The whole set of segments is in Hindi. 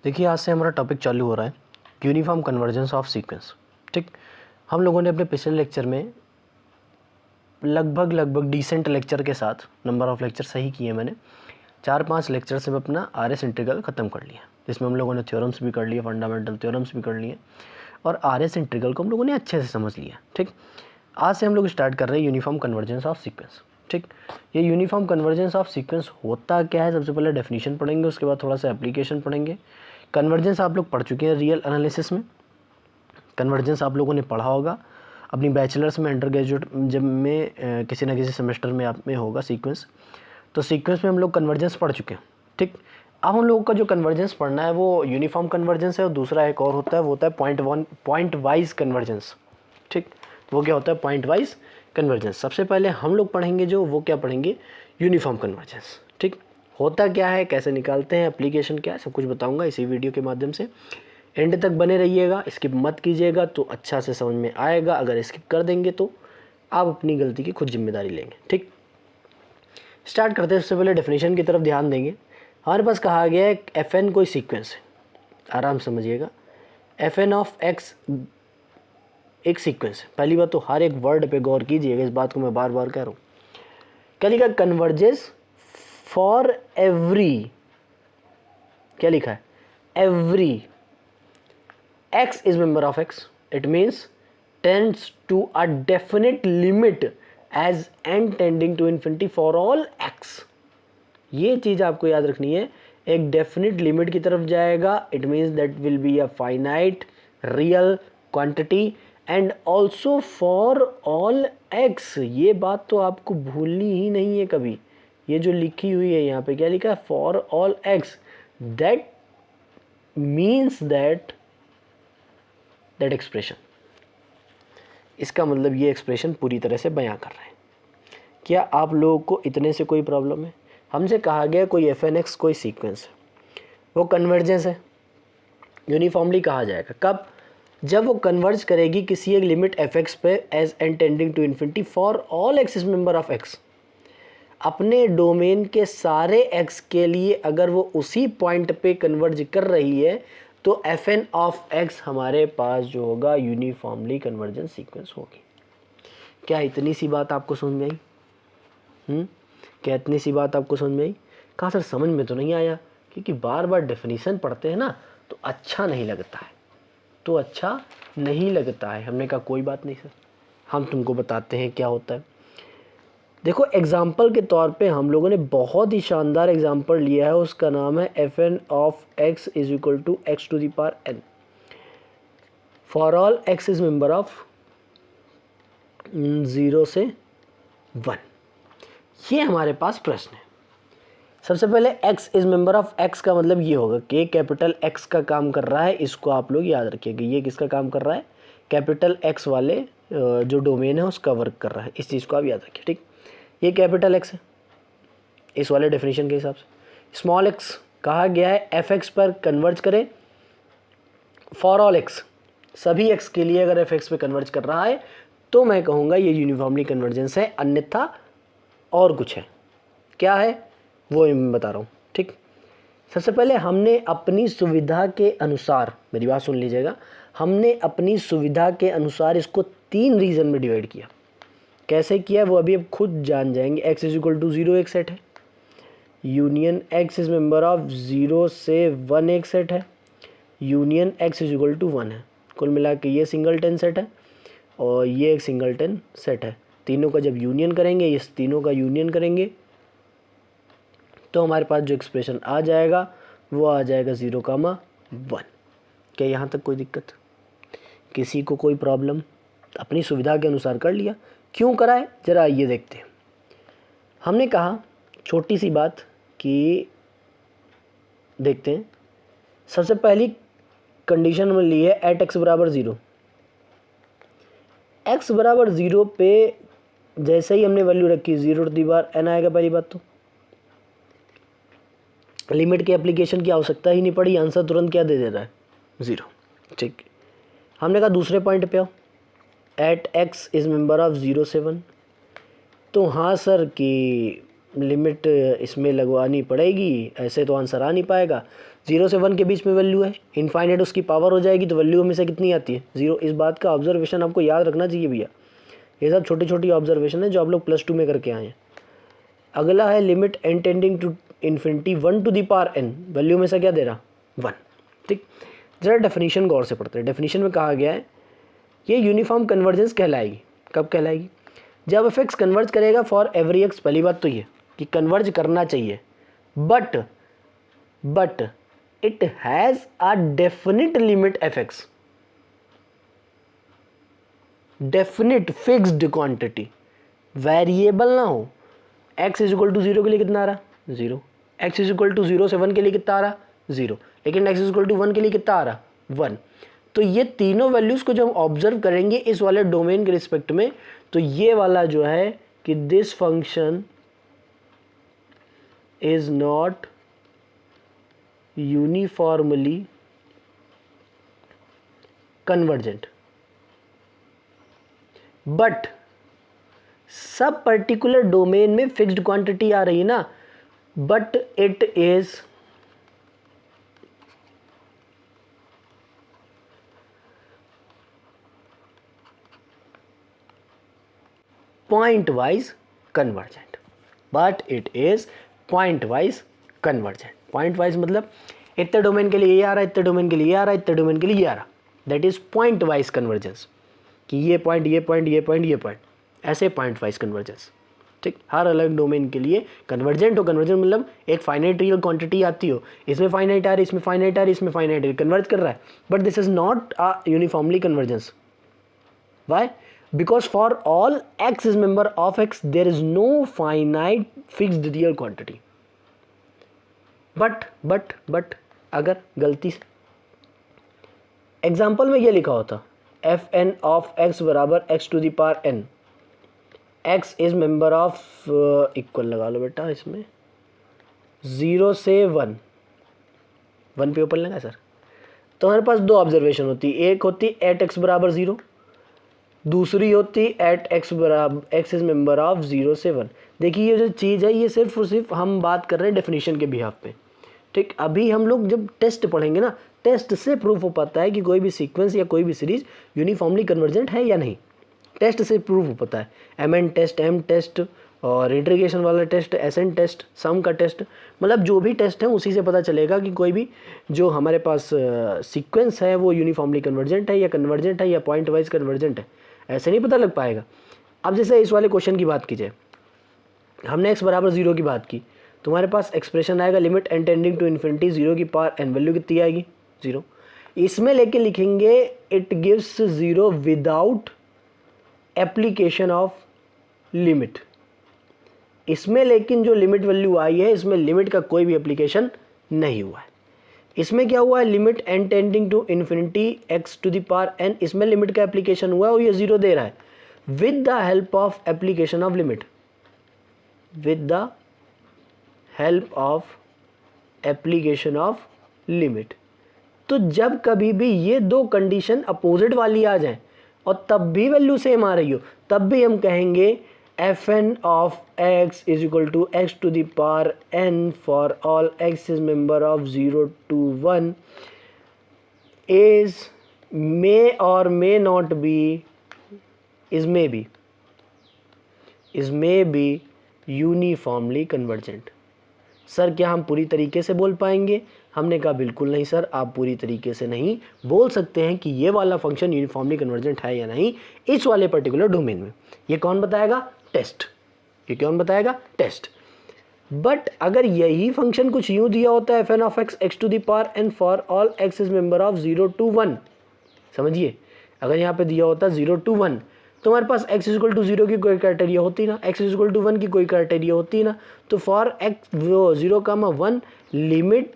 देखिए, आज से हमारा टॉपिक चालू हो रहा है यूनिफॉर्म कन्वर्जेंस ऑफ सीक्वेंस। ठीक, हम लोगों ने अपने पिछले लेक्चर में लगभग डिसेंट लेक्चर के साथ नंबर ऑफ़ लेक्चर सही किए मैंने 4-5 लेक्चर से मैं अपना आर एस इंटीग्रल ख़त्म कर लिया, जिसमें हम लोगों ने थ्योरम्स भी कर लिए, फंडामेंटल थ्योरम्स भी कर लिए और आर एस इंटीग्रल को हम लोगों ने अच्छे से समझ लिया। ठीक, आज से हम लोग स्टार्ट कर रहे हैं यूनिफॉर्म कन्वर्जेंस ऑफ सीक्वेंस। ठीक, ये यूनिफॉर्म कन्वर्जेंस ऑफ सीक्वेंस होता क्या है, सबसे पहले डेफिनेशन पढ़ेंगे, उसके बाद थोड़ा सा एप्लीकेशन पढ़ेंगे। कन्वर्जेंस आप लोग पढ़ चुके हैं रियल एनालिसिस में, कन्वर्जेंस आप लोगों ने पढ़ा होगा अपनी बैचलर्स में, अंडर ग्रेजुएट जब में किसी ना किसी सेमेस्टर में आप में होगा सीक्वेंस। तो सीक्वेंस में हम लोग कन्वर्जेंस पढ़ चुके हैं। ठीक, अब हम लोगों का जो कन्वर्जेंस पढ़ना है वो यूनिफॉर्म कन्वर्जेंस है और दूसरा एक और होता है, वो होता है पॉइंट वाइज कन्वर्जेंस। ठीक, वो क्या होता है पॉइंट वाइज कन्वर्जेंस। सबसे पहले हम लोग पढ़ेंगे जो, वो क्या पढ़ेंगे, यूनिफॉर्म कन्वर्जेंस। ठीक, होता क्या है, कैसे निकालते हैं, एप्लीकेशन क्या है, सब कुछ बताऊंगा इसी वीडियो के माध्यम से। एंड तक बने रहिएगा, स्किप मत कीजिएगा तो अच्छा से समझ में आएगा। अगर स्किप कर देंगे तो आप अपनी गलती की खुद जिम्मेदारी लेंगे। ठीक, स्टार्ट करते हैं। सबसे पहले डेफिनेशन की तरफ ध्यान देंगे। हमारे पास कहा गया है एफ एन कोई सीक्वेंस है, आराम समझिएगा। एफ एन ऑफ एक्स एक सीक्वेंस है। पहली बात तो हर एक वर्ड पे गौर कीजिएगा, इस बात को मैं बार बार कह रहा हूँ। क्या लिखा, कन्वर्जेस फॉर एवरी, क्या लिखा है, every x is member of x, it means tends to a definite limit as n tending to infinity for all x। ये चीज़ आपको याद रखनी है, एक डेफिनेट लिमिट की तरफ जाएगा। It means that will be a finite real quantity and also for all x। ये बात तो आपको भूलनी ही नहीं है कभी। ये जो लिखी हुई है यहाँ पे, क्या लिखा है, for all x, that means that expression, इसका मतलब ये एक्सप्रेशन पूरी तरह से बयां कर रहे हैं। क्या आप लोगों को इतने से कोई प्रॉब्लम है? हमसे कहा गया कोई एफ एन एक्स कोई सीक्वेंस है, वो कन्वर्जेंस है, यूनिफॉर्मली कहा जाएगा कब, जब वो कन्वर्ज करेगी किसी एक लिमिट एफ एक्स पे as n tending to infinity for all x is member of x. अपने डोमेन के सारे एक्स के लिए अगर वो उसी पॉइंट पे कन्वर्ज कर रही है तो एफ एन ऑफ एक्स हमारे पास जो होगा यूनिफॉर्मली कन्वर्जेंस सीक्वेंस होगी। क्या इतनी सी बात आपको समझ में आई? क्या इतनी सी बात आपको समझ में आई? कहाँ सर समझ में तो नहीं आया, क्योंकि बार बार डेफिनेशन पढ़ते हैं ना तो अच्छा नहीं लगता है, तो अच्छा नहीं लगता है। हमने कहा कोई बात नहीं सर, हम तुमको बताते हैं क्या होता है। देखो, एग्जाम्पल के तौर पे हम लोगों ने बहुत ही शानदार एग्जाम्पल लिया है, उसका नाम है f N of x is equal to x to the power n for all x is member of 0 से 1। ये हमारे पास प्रश्न है। सबसे पहले x is member of x का मतलब ये होगा कि कैपिटल x का काम कर रहा है, इसको आप लोग याद रखिएगा। ये किसका काम कर रहा है, कैपिटल x वाले जो डोमेन है उसका वर्क कर रहा है, इस चीज़ को आप याद रखिए। ठीक, ये कैपिटल एक्स है इस वाले डेफिनेशन के हिसाब से। स्मॉल एक्स कहा गया है एफ एक्स पर कन्वर्ज करें फॉर ऑल एक्स, सभी एक्स के लिए अगर एफ एक्स पे कन्वर्ज कर रहा है तो मैं कहूँगा ये यूनिफॉर्मली कन्वर्जेंस है, अन्यथा और कुछ है। क्या है वो मैं बता रहा हूँ। ठीक, सबसे पहले हमने अपनी सुविधा के अनुसार, मेरी बात सुन लीजिएगा, हमने अपनी सुविधा के अनुसार इसको 3 रीजन में डिवाइड किया। कैसे किया वो अभी अब खुद जान जाएंगे। x इज इक्वल टू 0 एक सेट है, union x is member of 0 से 1 एक सेट है, union x is equal to 1 है। कुल मिला के ये सिंगलटन सेट है और ये एक सिंगलटन सेट है। तीनों का जब यूनियन करेंगे, इस तीनों का यूनियन करेंगे तो हमारे पास जो एक्सप्रेशन आ जाएगा वो आ जाएगा 0,1। क्या यहाँ तक कोई दिक्कत, किसी को कोई प्रॉब्लम? अपनी सुविधा के अनुसार कर लिया। क्यों कराए, जरा ये देखते हैं। हमने कहा छोटी सी बात कि देखते हैं, सबसे पहली कंडीशन में ली है एट एक्स बराबर 0। एक्स बराबर 0 पे जैसे ही हमने वैल्यू रखी 0 टू दी पावर n आएगा। पहली बात तो लिमिट के एप्लीकेशन की आवश्यकता ही नहीं पड़ी, आंसर तुरंत क्या दे दे रहा है, 0। ठीक, हमने कहा दूसरे पॉइंट पे आओ, at x is member of 0 से 1। तो हाँ सर कि लिमिट इसमें लगवानी पड़ेगी, ऐसे तो आंसर आ नहीं पाएगा। 0 से 1 के बीच में वैल्यू है, इनफाइनाइट उसकी पावर हो जाएगी तो वैल्यू हमेशा कितनी आती है 0। इस बात का ऑब्जर्वेशन आपको याद रखना चाहिए भैया, ये सब छोटी छोटी ऑब्जर्वेशन है जो आप लोग +2 में करके आए हैं। अगला है limit n tending to infinity 1 to the power n, value हमेशा क्या दे रहा 1। ठीक, जरा डेफिनेशन गौर से पढ़ते हैं। डेफिनेशन में कहा गया है ये यूनिफॉर्म कन्वर्जेंस कहलाएगी। कब कहलाएगी? जब एफ एक्स कन्वर्ज करेगा फॉर एवरी एक्स। पहली बात तो ये कि कन्वर्ज करना चाहिए, but it has a definite limit f x, definite fixed quantity, variable ना हो। x इज इक्वल टू 0 के लिए कितना आ रहा 0, x इज इक्वल टू 0 से 1 के लिए कितना आ रहा 0, लेकिन x इज इक्वल टू 1 के लिए कितना आ रहा 1। तो ये तीनों वैल्यूज़ को जब हम ऑब्जर्व करेंगे इस वाले डोमेन के रिस्पेक्ट में, तो ये वाला जो है कि this function is not uniformly convergent, but सब पर्टिकुलर डोमेन में फिक्स्ड क्वांटिटी आ रही है ना, but it is point wise convergent, but it is point wise convergent. Point wise मतलब इतने डोमेन के लिए ये आ रहा है, इतने डोमेन के लिए ये आ रहा है, इतने डोमेन के लिए ये आ रहा, that is point wise convergence, कि ये पॉइंट ये पॉइंट ये पॉइंट ये पॉइंट, ऐसे पॉइंट वाइज कन्वर्जेंस। ठीक, हर अलग डोमेन के लिए कन्वर्जेंट हो। कन्वर्जेंट मतलब एक फाइनाइट रियल क्वांटिटी आती हो, इसमें फाइनाइट आ रही, इसमें फाइनाइट आ रही, इसमें फाइनाइट आ रही, कन्वर्ज कर रहा है, but this is not a uniformly convergence. Why? Because for all x is member of x there is no finite fixed real quantity, but अगर गलती से एग्जाम्पल में ये लिखा होता एफ एन ऑफ x बराबर x to the power n, x is member of equal लगा लो बेटा, इसमें 0 से 1 पे ओपन लगा सर। तो हमारे पास दो ऑब्जर्वेशन होती, एक होती एट x बराबर 0, दूसरी होती एट x बराबर x इज मेंबर ऑफ 0 से 1। देखिए ये जो चीज़ है ये सिर्फ और सिर्फ हम बात कर रहे हैं डेफिनेशन के बिहाफ पे। ठीक, अभी हम लोग जब टेस्ट पढ़ेंगे ना, टेस्ट से प्रूफ हो पाता है कि कोई भी सीक्वेंस या कोई भी सीरीज यूनिफॉर्मली कन्वर्जेंट है या नहीं। टेस्ट से प्रूफ हो पाता है, MN टेस्ट, M टेस्ट, और इंटीग्रेशन वाला टेस्ट, SN टेस्ट, सम का टेस्ट, मतलब जो भी टेस्ट है उसी से पता चलेगा कि कोई भी जो हमारे पास सीक्वेंस है वो यूनिफॉर्मली कन्वर्जेंट है या कन्वर्जेंट है या पॉइंट वाइज कन्वर्जेंट है, ऐसे नहीं पता लग पाएगा। अब जैसे इस वाले क्वेश्चन की बात कीजिए, हमने x बराबर 0 की बात की, तुम्हारे पास एक्सप्रेशन आएगा limit n tending to infinity 0 की पावर n, वैल्यू कितनी आएगी 0। इसमें लेके लिखेंगे it gives 0 without application of limit. इसमें लेकिन जो लिमिट वैल्यू आई है इसमें लिमिट का कोई भी एप्लीकेशन नहीं हुआ है। इसमें क्या हुआ है, limit n tending to infinity x to the power n, इसमें लिमिट का एप्लीकेशन हुआ है और ये 0 दे रहा है with the help of application of limit, with the help of application of limit. तो जब कभी भी ये दो कंडीशन अपोजिट वाली आ जाए और तब भी वैल्यू सेम आ रही हो, तब भी हम कहेंगे F N of x is equal to x to the power n for all x is member of 0 to 1 is may और may not be, is may be uniformly convergent. Sir क्या हम पूरी तरीके से बोल पाएंगे? हमने कहा बिल्कुल नहीं सर, आप पूरी तरीके से नहीं बोल सकते हैं कि ये वाला फंक्शन यूनिफॉर्मली कन्वर्जेंट है या नहीं इस वाले पर्टिकुलर डोमेन में। ये कौन बताएगा? टेस्ट। ये कौन बताएगा? टेस्ट। बट अगर यही फंक्शन कुछ यूँ दिया होता है f N of x x to the power n for all x is member of 0 to 1, समझिए अगर यहाँ पे दिया होता 0 to 1 तो हमारे पास x इक्वल टू 0 की कोई क्राइटेरिया होती ना, x इक्वल टू 1 की कोई क्राइटेरिया होती ना। तो for x 0, 1 limit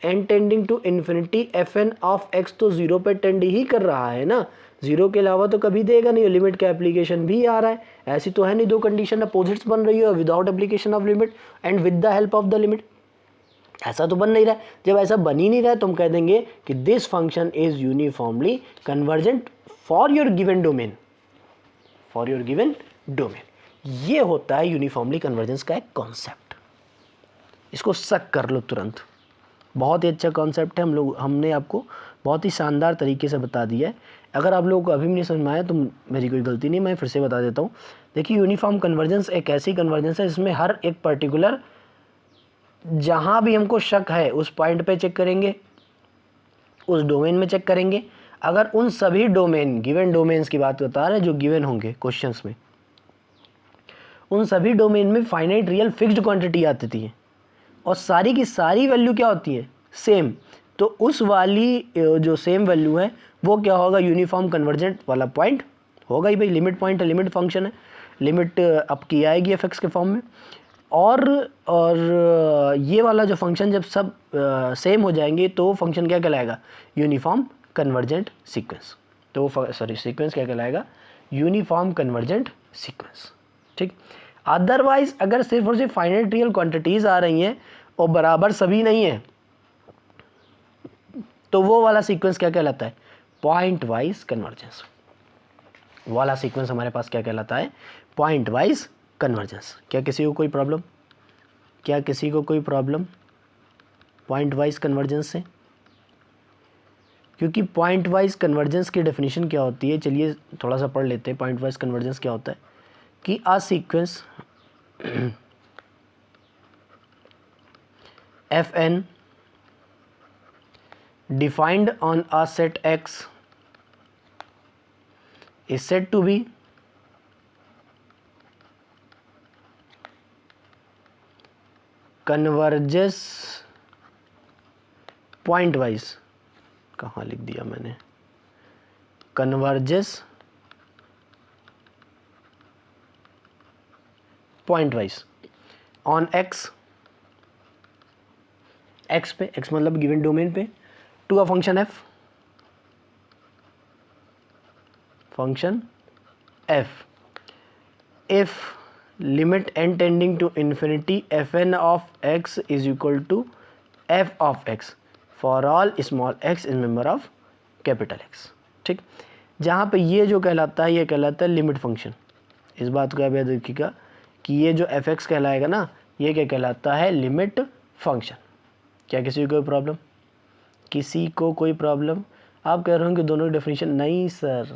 n tending to infinity f N of x तो 0 पे टेंड ही कर रहा है ना, 0 के अलावा तो कभी देगा नहीं, लिमिट का एप्लीकेशन भी आ रहा है। ऐसी तो है नहीं दो कंडीशन अपोजिट्स बन रही है without application of limit and with the help of the limit, ऐसा तो बन नहीं रहा है। जब ऐसा बन ही नहीं रहा है तो हम कह देंगे कि this function is uniformly convergent for your given domain, for your given domain. ये होता है यूनिफॉर्मली कन्वर्जेंस का एक कॉन्सेप्ट, इसको सक कर लो तुरंत, बहुत ही अच्छा कॉन्सेप्ट है, हमने आपको बहुत ही शानदार तरीके से बता दिया है। अगर आप लोगों को अभी भी नहीं समझ में आया तो मेरी कोई गलती नहीं, मैं फिर से बता देता हूँ। देखिए यूनिफॉर्म कन्वर्जेंस एक ऐसी कन्वर्जेंस है जिसमें हर एक पर्टिकुलर जहाँ भी हमको शक है उस पॉइंट पे चेक करेंगे, उस डोमेन में चेक करेंगे। अगर उन सभी डोमेन गिवन डोमेन्स की बात बता रहे हैं जो गिवन होंगे क्वेश्चंस में, उन सभी डोमेन में फाइनाइट रियल फिक्स्ड क्वांटिटी आती है और सारी की सारी वैल्यू क्या होती है, सेम। तो उस वाली जो सेम वैल्यू है वो क्या होगा, यूनिफॉर्म कन्वर्जेंट वाला पॉइंट होगा ही भाई। लिमिट पॉइंट है, लिमिट फंक्शन है, लिमिट अप की आएगी एफ के फॉर्म में। और ये वाला जो फंक्शन जब सब सेम हो जाएंगे तो फंक्शन क्या कहलाएगा, यूनिफॉर्म कन्वर्जेंट सीक्वेंस। तो सीक्वेंस क्या कहलाएगा, यूनिफॉर्म कन्वर्जेंट सीक्वेंस। ठीक। अदरवाइज अगर सिर्फ और सिर्फ फाइनाइट रियल क्वांटिटीज आ रही हैं और बराबर सभी नहीं है तो वो वाला सीक्वेंस क्या कहलाता है, पॉइंट वाइज कन्वर्जेंस वाला सीक्वेंस हमारे पास क्या कहलाता है, पॉइंट वाइज कन्वर्जेंस। क्या किसी को कोई प्रॉब्लम, क्या किसी को कोई प्रॉब्लम पॉइंट वाइज कन्वर्जेंस से? क्योंकि पॉइंट वाइज कन्वर्जेंस की डेफिनेशन क्या होती है, चलिए थोड़ा सा पढ़ लेते हैं। पॉइंट वाइज कन्वर्जेंस क्या होता है कि a sequence F N defined on a set X is said to be converges point wise, कहाँ लिख दिया मैंने, converges point wise on X, X पे, X मतलब गिवन डोमेन पे, to a function f, function f, if limit n tending to infinity f N of x is equal to f of x for all small x in member of capital x. ठीक। जहाँ पे ये जो कहलाता है ये कहलाता है लिमिट फंक्शन। इस बात को आप याद रखिएगा कि ये जो एफ एक्स कहलाएगा ना ये क्या कहलाता है, लिमिट फंक्शन। क्या किसी को कोई प्रॉब्लम, किसी को कोई प्रॉब्लम? आप कह रहे हो कि दोनों की डेफिनेशन नहीं सर,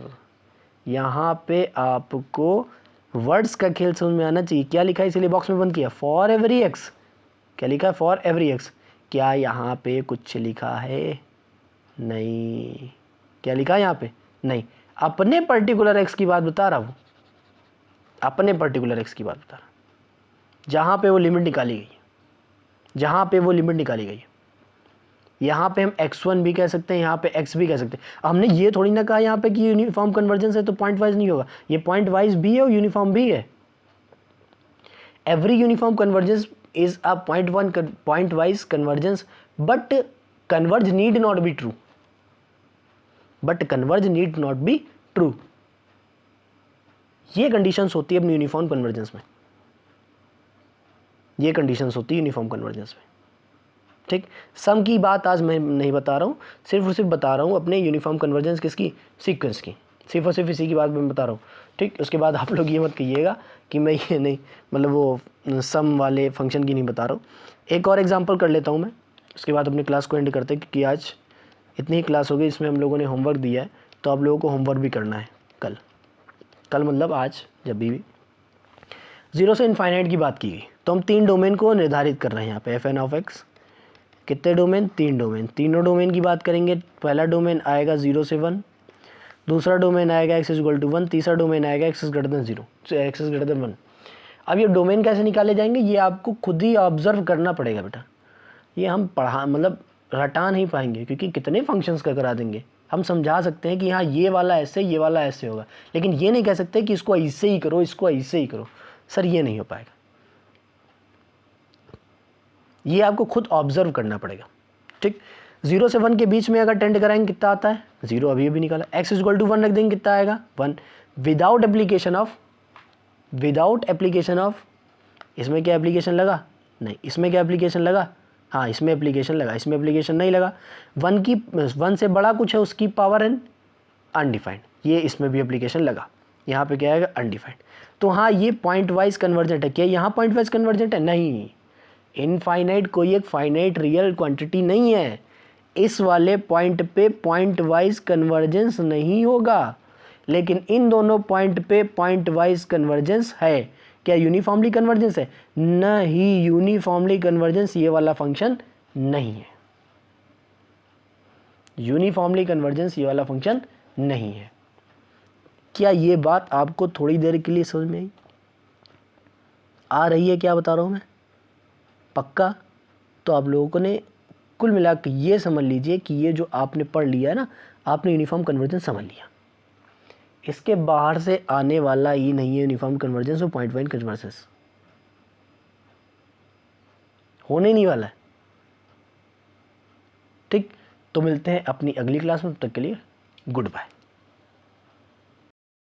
यहाँ पे आपको वर्ड्स का खेल समझ में आना चाहिए। क्या लिखा है इसीलिए बॉक्स में बंद किया, फॉर एवरी एक्स। क्या लिखा है, फॉर एवरी एक्स। क्या यहाँ पे कुछ लिखा है, नहीं। क्या लिखा है यहाँ पे, नहीं। अपने पर्टिकुलर एक्स की बात बता रहा हूँ, अपने पर्टिकुलर एक्स की बात बता रहा, जहाँ पे वो लिमिट निकाली गई है, जहाँ पे वो लिमिट निकाली गई है। यहाँ पे हम x1 भी कह सकते हैं, यहाँ पे x भी कह सकते हैं। हमने ये थोड़ी ना कहा यहाँ पे कि यूनिफॉर्म कन्वर्जेंस है तो पॉइंट वाइज नहीं होगा, ये पॉइंट वाइज भी है और यूनिफॉर्म भी है। Every uniform convergence is a point wise convergence but converge need not be true, but converge need not be true. ये कंडीशंस होती है अपनी यूनिफॉर्म कन्वर्जेंस में, ये कंडीशंस होती है यूनिफॉर्म कन्वर्जेंस में। ठीक। सम की बात आज मैं नहीं बता रहा हूँ, सिर्फ और सिर्फ बता रहा हूँ अपने यूनिफॉर्म कन्वर्जेंस किसकी, सीक्वेंस की, सिर्फ और सिर्फ इसी की बात मैं बता रहा हूँ। ठीक। उसके बाद आप लोग ये मत कहिएगा कि मैं ये नहीं, मतलब वो सम वाले फंक्शन की नहीं बता रहा हूँ। एक और एग्जांपल कर लेता हूँ मैं, उसके बाद अपनी क्लास को एंड करते हैं क्योंकि आज इतनी ही क्लास हो गई। इसमें हम लोगों ने होमवर्क दिया है तो आप लोगों को होमवर्क भी करना है कल, कल मतलब आज जब भी। जीरो से इनफाइनाइट की बात की गई तो हम 3 डोमेन को निर्धारित कर रहे हैं यहाँ पे, एफ एन ऑफ एक्स। कितने डोमेन, 3 डोमेन। तीनों डोमेन की बात करेंगे। पहला डोमेन आएगा 0 से 1, दूसरा डोमेन आएगा x इक्वल टू 1, तीसरा डोमेन आएगा x greater than 0, x greater than 1। अब ये डोमेन कैसे निकाले जाएंगे ये आपको खुद ही ऑब्जर्व करना पड़ेगा बेटा। ये हम पढ़ा मतलब रटा नहीं पाएंगे क्योंकि कितने फंक्शंस का करा देंगे। हम समझा सकते हैं कि हाँ ये वाला ऐसे, ये वाला ऐसे होगा, लेकिन ये नहीं कह सकते कि इसको ऐसे ही करो, इसको ऐसे ही करो। सर ये नहीं हो पाएगा, ये आपको खुद ऑब्जर्व करना पड़ेगा। ठीक। 0 से 1 के बीच में अगर टेंड कराएंगे कितना आता है, 0 अभी अभी निकाला। x इक्वल टू 1 रख देंगे कितना आएगा, 1। विदाउट एप्लीकेशन ऑफ, इसमें क्या एप्लीकेशन लगा, नहीं। इसमें क्या एप्लीकेशन लगा, हाँ इसमें एप्लीकेशन लगा, इसमें एप्लीकेशन नहीं लगा। 1 से बड़ा कुछ है उसकी पावर n अनडिफाइंड, ये इसमें भी एप्लीकेशन लगा। यहाँ पे क्या आएगा, अनडिफाइंड। तो हाँ ये पॉइंट वाइज कन्वर्जेंट है। क्या यहाँ पॉइंट वाइज कन्वर्जेंट है, नहीं। इनफाइनाइट कोई एक फाइनाइट रियल क्वांटिटी नहीं है। इस वाले पॉइंट पे पॉइंट वाइज कन्वर्जेंस नहीं होगा, लेकिन इन दोनों पॉइंट पे पॉइंट वाइज कन्वर्जेंस है। क्या यूनिफॉर्मली कन्वर्जेंस है? नहीं, यूनिफॉर्मली कन्वर्जेंस ये वाला फंक्शन नहीं है। यूनिफॉर्मली कन्वर्जेंस ये वाला फंक्शन नहीं है। क्या ये बात आपको थोड़ी देर के लिए समझ में आ रही है? क्या बता रहा हूँ मैं? पक्का? तो आप लोगों ने कुल मिला के ये समझ लीजिए कि ये जो आपने पढ़ लिया है ना, आपने यूनिफॉर्म कन्वर्जेंस समझ लिया। इसके बाहर से आने वाला ही नहीं है यूनिफॉर्म कन्वर्जेंस और पॉइंट वाइज कन्वर्जेंस, होने ही नहीं वाला है। ठीक, तो मिलते हैं अपनी अगली क्लास में, तब तक के लिए गुड बाय।